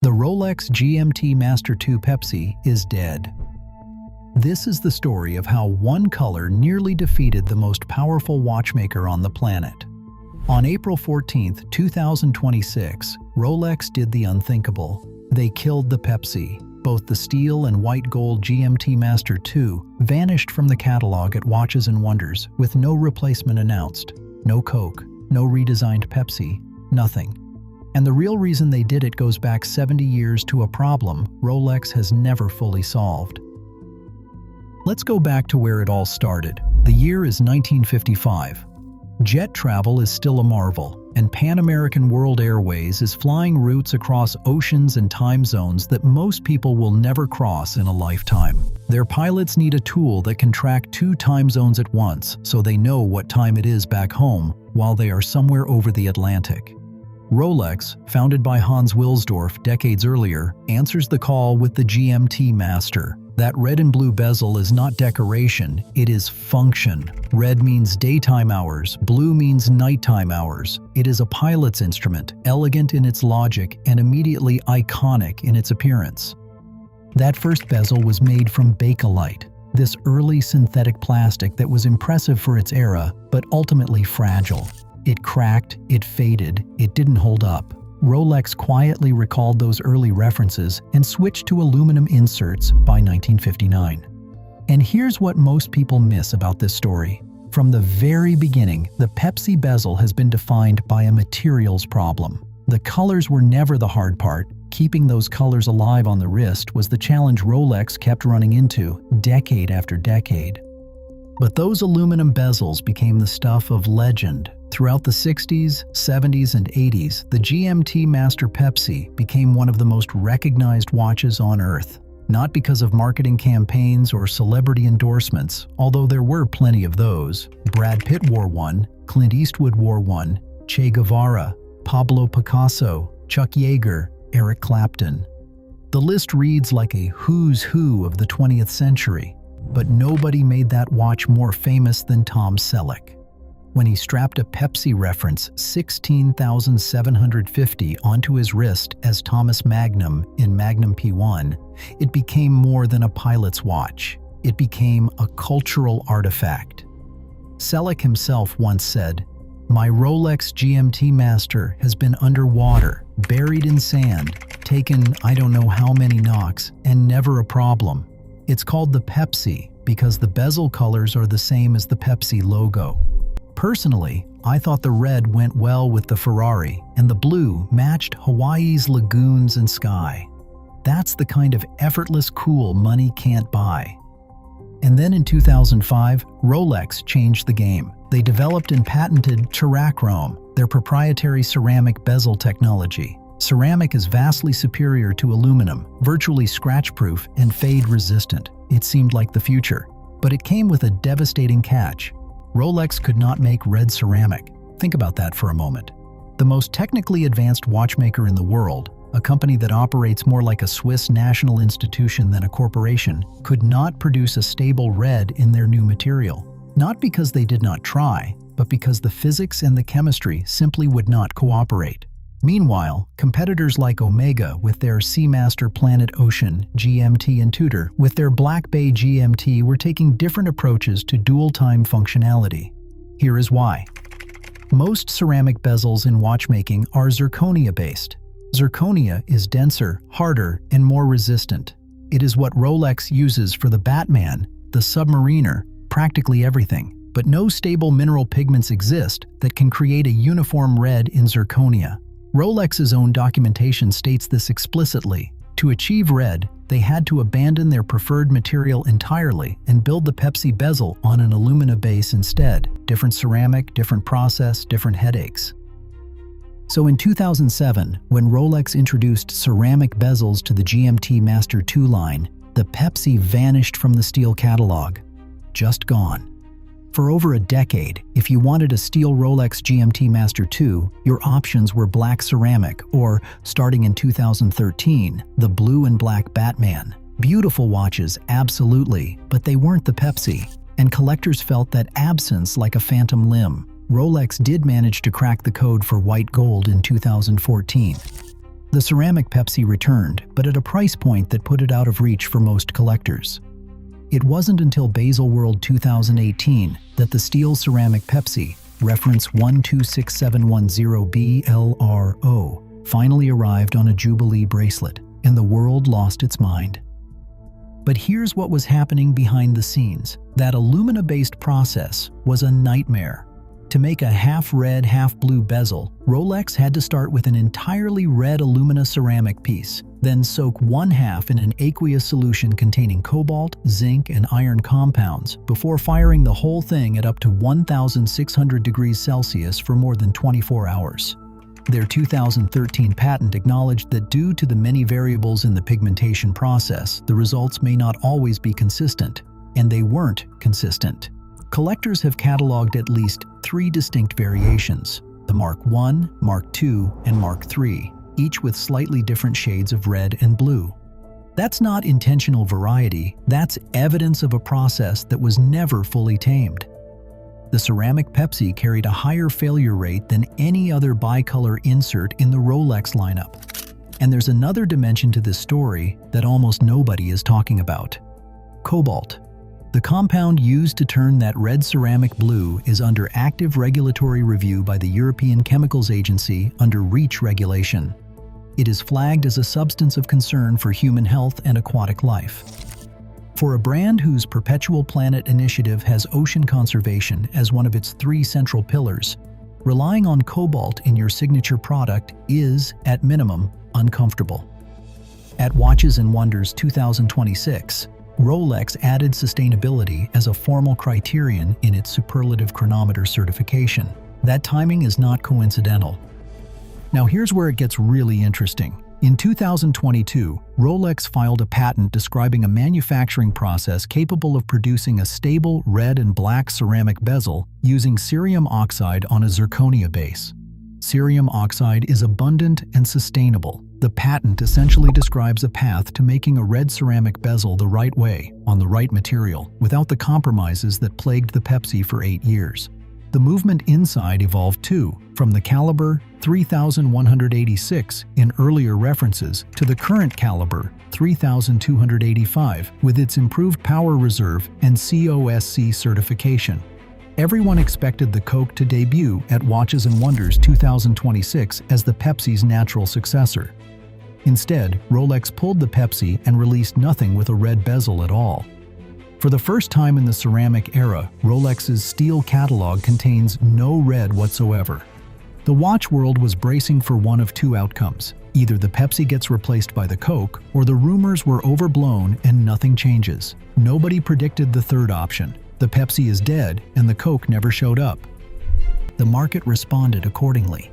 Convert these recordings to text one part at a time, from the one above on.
The Rolex GMT-Master II Pepsi is dead. This is the story of how one color nearly defeated the most powerful watchmaker on the planet. On April 14, 2026, Rolex did the unthinkable. They killed the Pepsi. Both the steel and white gold GMT-Master II vanished from the catalog at Watches and Wonders with no replacement announced. No Coke, no redesigned Pepsi, nothing. And the real reason they did it goes back 70 years to a problem Rolex has never fully solved. Let's go back to where it all started. The year is 1955. Jet travel is still a marvel, and Pan American World Airways is flying routes across oceans and time zones that most people will never cross in a lifetime. Their pilots need a tool that can track 2 time zones at once so they know what time it is back home while they are somewhere over the Atlantic. Rolex, founded by Hans Wilsdorf decades earlier, answers the call with the GMT Master. That red and blue bezel is not decoration, it is function. Red means daytime hours, blue means nighttime hours. It is a pilot's instrument, elegant in its logic and immediately iconic in its appearance. That first bezel was made from Bakelite, this early synthetic plastic that was impressive for its era, but ultimately fragile. It cracked, it faded, it didn't hold up. Rolex quietly recalled those early references and switched to aluminum inserts by 1959. And here's what most people miss about this story. From the very beginning, the Pepsi bezel has been defined by a materials problem. The colors were never the hard part. Keeping those colors alive on the wrist was the challenge Rolex kept running into decade after decade. But those aluminum bezels became the stuff of legend. Throughout the 60s, 70s, and 80s, the GMT Master Pepsi became one of the most recognized watches on Earth. Not because of marketing campaigns or celebrity endorsements, although there were plenty of those. Brad Pitt wore one, Clint Eastwood wore one, Che Guevara, Pablo Picasso, Chuck Yeager, Eric Clapton. The list reads like a who's who of the 20th century, but nobody made that watch more famous than Tom Selleck. When he strapped a Pepsi reference 16,750 onto his wrist as Thomas Magnum in Magnum P1, it became more than a pilot's watch. It became a cultural artifact. Selleck himself once said, "My Rolex GMT Master has been underwater, buried in sand, taken I don't know how many knocks, and never a problem. It's called the Pepsi because the bezel colors are the same as the Pepsi logo." Personally, I thought the red went well with the Ferrari, and the blue matched Hawaii's lagoons and sky. That's the kind of effortless cool money can't buy. And then in 2005, Rolex changed the game. They developed and patented Terrachrome, their proprietary ceramic bezel technology. Ceramic is vastly superior to aluminum, virtually scratch-proof and fade-resistant. It seemed like the future, but it came with a devastating catch. Rolex could not make red ceramic. Think about that for a moment. The most technically advanced watchmaker in the world, a company that operates more like a Swiss national institution than a corporation, could not produce a stable red in their new material. Not because they did not try, but because the physics and the chemistry simply would not cooperate. Meanwhile, competitors like Omega with their Seamaster Planet Ocean GMT and Tudor with their Black Bay GMT were taking different approaches to dual-time functionality. Here is why. Most ceramic bezels in watchmaking are zirconia-based. Zirconia is denser, harder, and more resistant. It is what Rolex uses for the Batman, the Submariner, practically everything. But no stable mineral pigments exist that can create a uniform red in zirconia. Rolex's own documentation states this explicitly. To achieve red, they had to abandon their preferred material entirely and build the Pepsi bezel on an alumina base instead. Different ceramic, different process, different headaches. So in 2007, when Rolex introduced ceramic bezels to the GMT Master II line, the Pepsi vanished from the steel catalog. Just gone. For over a decade, if you wanted a steel Rolex GMT Master II, your options were black ceramic or, starting in 2013, the blue and black Batman. Beautiful watches, absolutely, but they weren't the Pepsi, and collectors felt that absence like a phantom limb. Rolex did manage to crack the code for white gold in 2014. The ceramic Pepsi returned, but at a price point that put it out of reach for most collectors. It wasn't until Bezel World 2018 that the steel ceramic Pepsi, reference 126710BLRO, finally arrived on a Jubilee bracelet, and the world lost its mind. But here's what was happening behind the scenes. That alumina-based process was a nightmare. To make a half-red, half-blue bezel, Rolex had to start with an entirely red alumina ceramic piece, then soak one half in an aqueous solution containing cobalt, zinc, and iron compounds before firing the whole thing at up to 1,600 degrees Celsius for more than 24 hours. Their 2013 patent acknowledged that due to the many variables in the pigmentation process, the results may not always be consistent, and they weren't consistent. Collectors have cataloged at least 3 distinct variations: the Mark I, Mark II, and Mark III, each with slightly different shades of red and blue. That's not intentional variety, that's evidence of a process that was never fully tamed. The ceramic Pepsi carried a higher failure rate than any other bicolor insert in the Rolex lineup. And there's another dimension to this story that almost nobody is talking about: cobalt. The compound used to turn that red ceramic blue is under active regulatory review by the European Chemicals Agency under REACH regulation. It is flagged as a substance of concern for human health and aquatic life. For a brand whose Perpetual Planet initiative has ocean conservation as one of its 3 central pillars, relying on cobalt in your signature product is, at minimum, uncomfortable. At Watches and Wonders 2026, Rolex added sustainability as a formal criterion in its superlative chronometer certification. That timing is not coincidental. Now here's where it gets really interesting. In 2022, Rolex filed a patent describing a manufacturing process capable of producing a stable red and black ceramic bezel using cerium oxide on a zirconia base. Cerium oxide is abundant and sustainable. The patent essentially describes a path to making a red ceramic bezel the right way, on the right material, without the compromises that plagued the Pepsi for 8 years. The movement inside evolved too, from the caliber 3186 in earlier references to the current caliber 3285 with its improved power reserve and COSC certification. Everyone expected the Coke to debut at Watches and Wonders 2026 as the Pepsi's natural successor. Instead, Rolex pulled the Pepsi and released nothing with a red bezel at all. For the first time in the ceramic era, Rolex's steel catalog contains no red whatsoever. The watch world was bracing for one of 2 outcomes. Either the Pepsi gets replaced by the Coke, or the rumors were overblown and nothing changes. Nobody predicted the third option. The Pepsi is dead and the Coke never showed up. The market responded accordingly.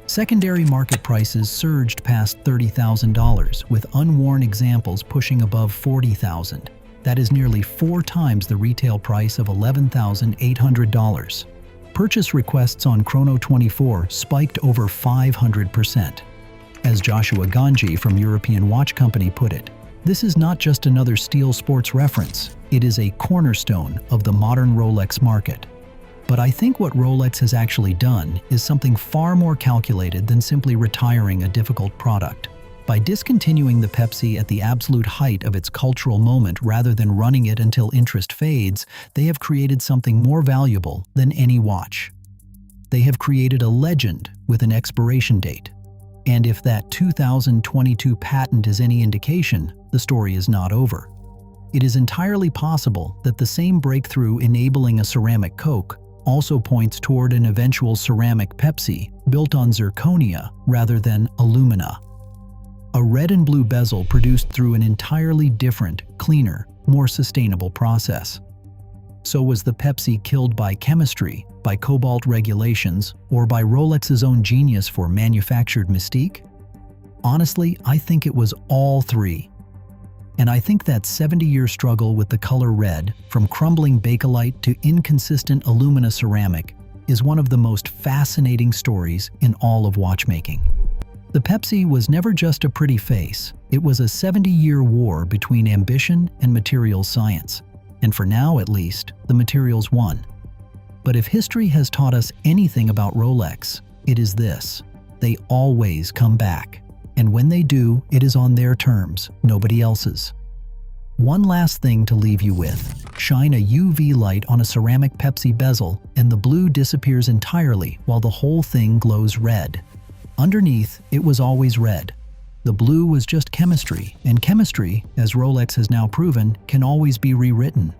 Secondary market prices surged past $30,000, with unworn examples pushing above $40,000. That is nearly 4 times the retail price of $11,800. Purchase requests on Chrono24 spiked over 500%. As Joshua Ganji from European Watch Company put it, this is not just another steel sports reference, it is a cornerstone of the modern Rolex market. But I think what Rolex has actually done is something far more calculated than simply retiring a difficult product. By discontinuing the Pepsi at the absolute height of its cultural moment rather than running it until interest fades, they have created something more valuable than any watch. They have created a legend with an expiration date. And if that 2022 patent is any indication, the story is not over. It is entirely possible that the same breakthrough enabling a ceramic Coke also points toward an eventual ceramic Pepsi built on zirconia rather than alumina. A red and blue bezel produced through an entirely different, cleaner, more sustainable process. So was the Pepsi killed by chemistry, by cobalt regulations, or by Rolex's own genius for manufactured mystique? Honestly, I think it was all 3. And I think that 70-year struggle with the color red, from crumbling Bakelite to inconsistent alumina ceramic, is one of the most fascinating stories in all of watchmaking. The Pepsi was never just a pretty face. It was a 70-year war between ambition and materials science. And for now, at least, the materials won. But if history has taught us anything about Rolex, it is this: they always come back. And when they do, it is on their terms, nobody else's. One last thing to leave you with. Shine a UV light on a ceramic Pepsi bezel and the blue disappears entirely while the whole thing glows red. Underneath, it was always red. The blue was just chemistry, and chemistry, as Rolex has now proven, can always be rewritten.